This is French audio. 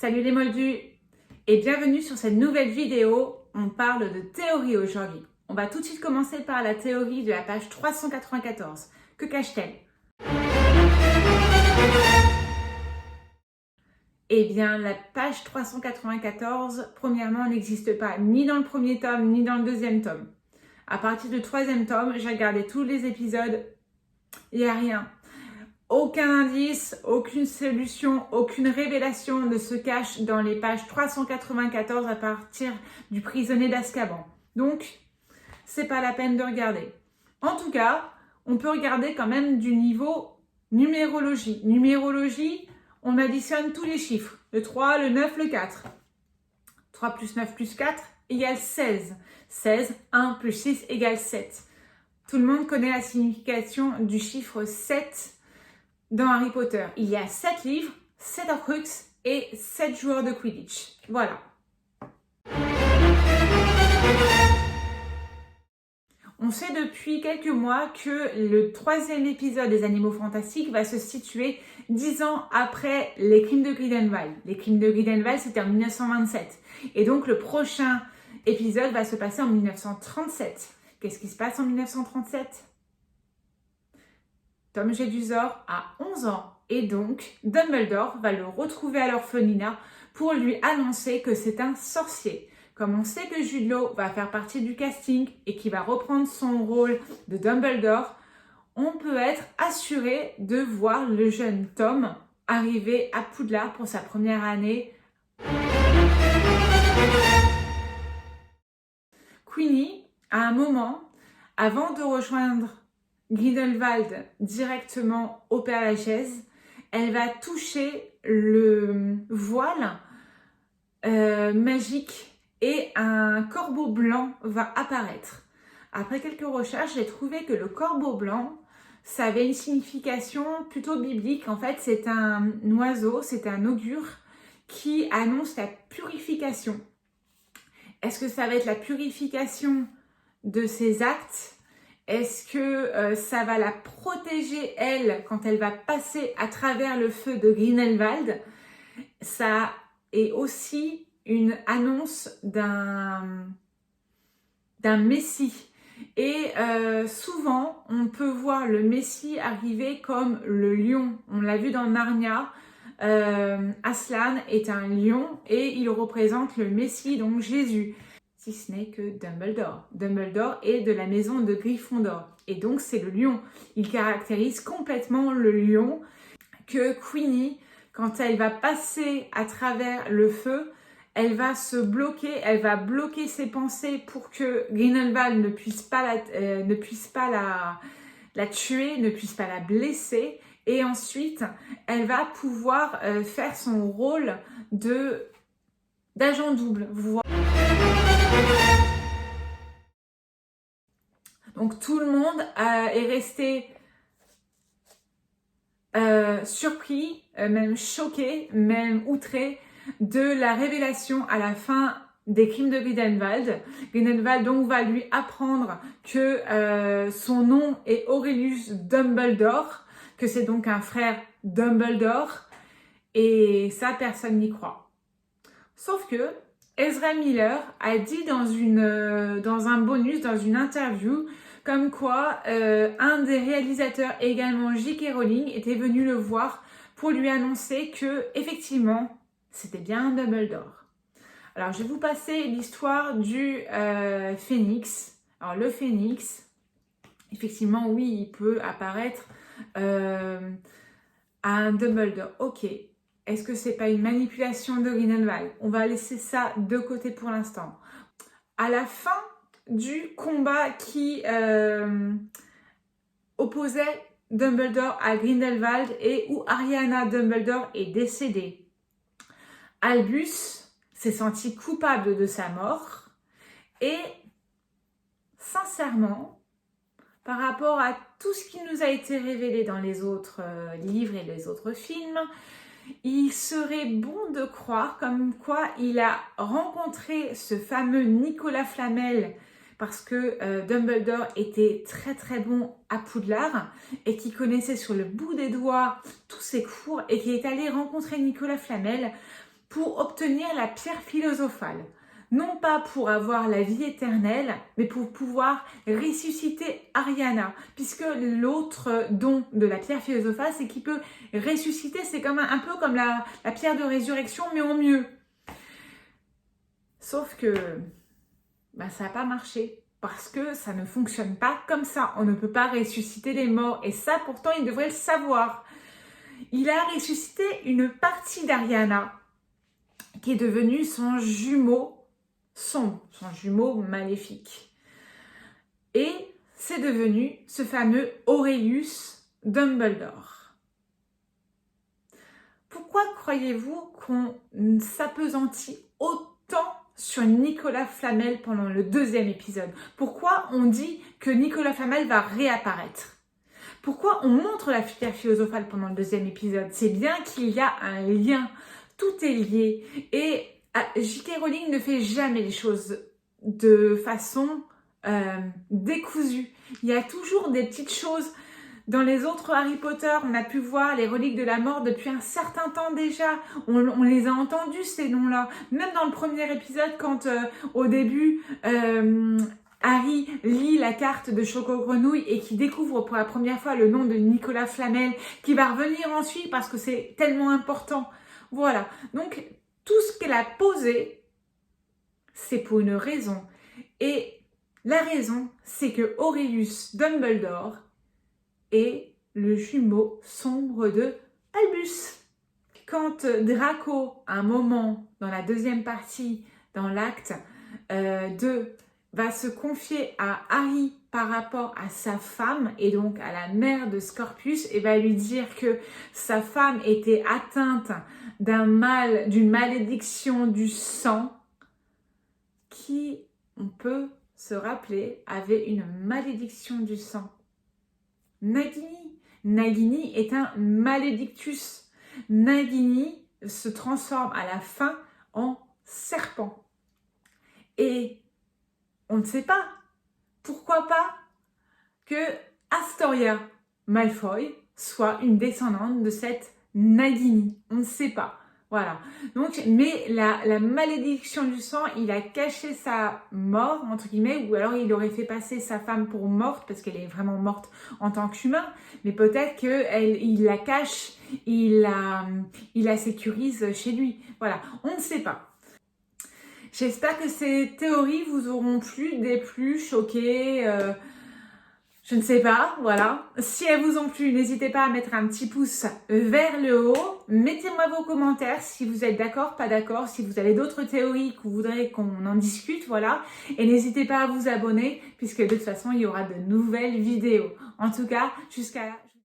Salut les moldus et bienvenue sur cette nouvelle vidéo. On parle de théorie aujourd'hui. On va tout de suite commencer par la théorie de la page 394. Que cache-t-elle? Eh bien, la page 394, premièrement, n'existe pas ni dans le premier tome, ni dans le deuxième tome. À partir du troisième tome, j'ai regardé tous les épisodes, il n'y a rien. Aucun indice, aucune solution, aucune révélation ne se cache dans les pages 394 à partir du prisonnier d'Azkaban. Donc, c'est pas la peine de regarder. En tout cas, on peut regarder quand même du niveau numérologie. Numérologie, on additionne tous les chiffres. Le 3, le 9, le 4. 3 plus 9 plus 4 égale 16. 16, 1 plus 6 égale 7. Tout le monde connaît la signification du chiffre 7 dans Harry Potter. Il y a 7 livres, 7 Horcruxes et 7 joueurs de Quidditch. Voilà. On sait depuis quelques mois que le troisième épisode des Animaux Fantastiques va se situer 10 ans après les Crimes de Grindelwald. Les Crimes de Grindelwald, c'était en 1927. Et donc, le prochain épisode va se passer en 1937. Qu'est-ce qui se passe en 1937 ? Tom Jedusor a 11 ans et donc Dumbledore va le retrouver à l'orphelinat pour lui annoncer que c'est un sorcier. Comme on sait que Jude Law va faire partie du casting et qu'il va reprendre son rôle de Dumbledore, on peut être assuré de voir le jeune Tom arriver à Poudlard pour sa première année. Queenie, à un moment, avant de rejoindre Grindelwald directement au Père-Lachaise, elle va toucher le voile magique et un corbeau blanc va apparaître. Après quelques recherches, j'ai trouvé que le corbeau blanc, ça avait une signification plutôt biblique. En fait, c'est un oiseau, c'est un augure qui annonce la purification. Est-ce que ça va être la purification de ses actes ? Est-ce que ça va la protéger, elle, quand elle va passer à travers le feu de Grindelwald ? Ça est aussi une annonce d'un Messie. Et souvent, on peut voir le Messie arriver comme le lion. On l'a vu dans Narnia. Aslan est un lion et il représente le Messie, donc Jésus. Si ce n'est que Dumbledore. Dumbledore est de la maison de Gryffondor. Et donc, c'est le lion. Il caractérise complètement le lion que Queenie, quand elle va passer à travers le feu, elle va se bloquer, elle va bloquer ses pensées pour que Grindelwald ne puisse pas la tuer, ne puisse pas la blesser. Et ensuite, elle va pouvoir faire son rôle d'agent double. Vous voyez. Donc tout le monde est resté surpris, même choqué, même outré de la révélation à la fin des Crimes de Grindelwald. Grindelwald donc va lui apprendre que son nom est Aurelius Dumbledore, que c'est donc un frère Dumbledore, et ça personne n'y croit. Sauf que Ezra Miller a dit dans un bonus, dans une interview, comme quoi un des réalisateurs, également J.K. Rowling, était venu le voir pour lui annoncer que effectivement c'était bien un Dumbledore. Alors je vais vous passer l'histoire du Phénix. Alors le Phénix, effectivement oui, il peut apparaître à un Dumbledore. Ok. Est-ce que c'est pas une manipulation de Grindelwald ? On va laisser ça de côté pour l'instant. À la fin du combat qui opposait Dumbledore à Grindelwald et où Ariana Dumbledore est décédée, Albus s'est senti coupable de sa mort et sincèrement, par rapport à tout ce qui nous a été révélé dans les autres livres et les autres films, il serait bon de croire comme quoi il a rencontré ce fameux Nicolas Flamel parce que Dumbledore était très très bon à Poudlard et qui connaissait sur le bout des doigts tous ses cours et qui est allé rencontrer Nicolas Flamel pour obtenir la pierre philosophale. Non pas pour avoir la vie éternelle, mais pour pouvoir ressusciter Ariana. Puisque l'autre don de la pierre philosophale, c'est qu'il peut ressusciter, c'est comme un peu comme la pierre de résurrection, mais en mieux. Sauf que ça n'a pas marché. Parce que ça ne fonctionne pas comme ça. On ne peut pas ressusciter les morts. Et ça, pourtant, il devrait le savoir. Il a ressuscité une partie d'Ariana, qui est devenue son jumeau sombre, son jumeau maléfique. Et c'est devenu ce fameux Aurelius Dumbledore. Pourquoi croyez-vous qu'on s'appesantit autant sur Nicolas Flamel pendant le 2e épisode? Pourquoi on dit que Nicolas Flamel va réapparaître? Pourquoi on montre la pierre philosophale pendant le 2e épisode? C'est bien qu'il y a un lien, tout est lié. Et J.K. Rowling ne fait jamais les choses de façon décousue. Il y a toujours des petites choses. Dans les autres Harry Potter, on a pu voir les reliques de la mort depuis un certain temps déjà. On les a entendus, ces noms-là. Même dans le premier épisode, quand au début, Harry lit la carte de Choco-Grenouille et qui découvre pour la première fois le nom de Nicolas Flamel, qui va revenir ensuite parce que c'est tellement important. Voilà. Donc, tout ce qu'elle a posé, c'est pour une raison. Et la raison, c'est que Aurelius Dumbledore est le jumeau sombre de Albus. Quand Draco, à un moment, dans la 2e partie, dans l'acte 2, va se confier à Harry par rapport à sa femme et donc à la mère de Scorpius et va lui dire que sa femme était atteinte d'une malédiction du sang qui, on peut se rappeler, avait une malédiction du sang. Nagini. Nagini est un malédictus. Nagini se transforme à la fin en serpent. Et on ne sait pas. Pourquoi pas que Astoria Malfoy soit une descendante de cette Nagini. On ne sait pas. Voilà. Donc, mais la malédiction du sang, il a caché sa mort, entre guillemets, ou alors il aurait fait passer sa femme pour morte, parce qu'elle est vraiment morte en tant qu'humain, mais peut-être qu'il la cache, il la sécurise chez lui. Voilà. On ne sait pas. J'espère que ces théories vous auront déplu, choqué, je ne sais pas, voilà. Si elles vous ont plu, n'hésitez pas à mettre un petit pouce vers le haut. Mettez-moi vos commentaires si vous êtes d'accord, pas d'accord, si vous avez d'autres théories que vous voudrez qu'on en discute, voilà. Et n'hésitez pas à vous abonner, puisque de toute façon, il y aura de nouvelles vidéos. En tout cas, jusqu'à là...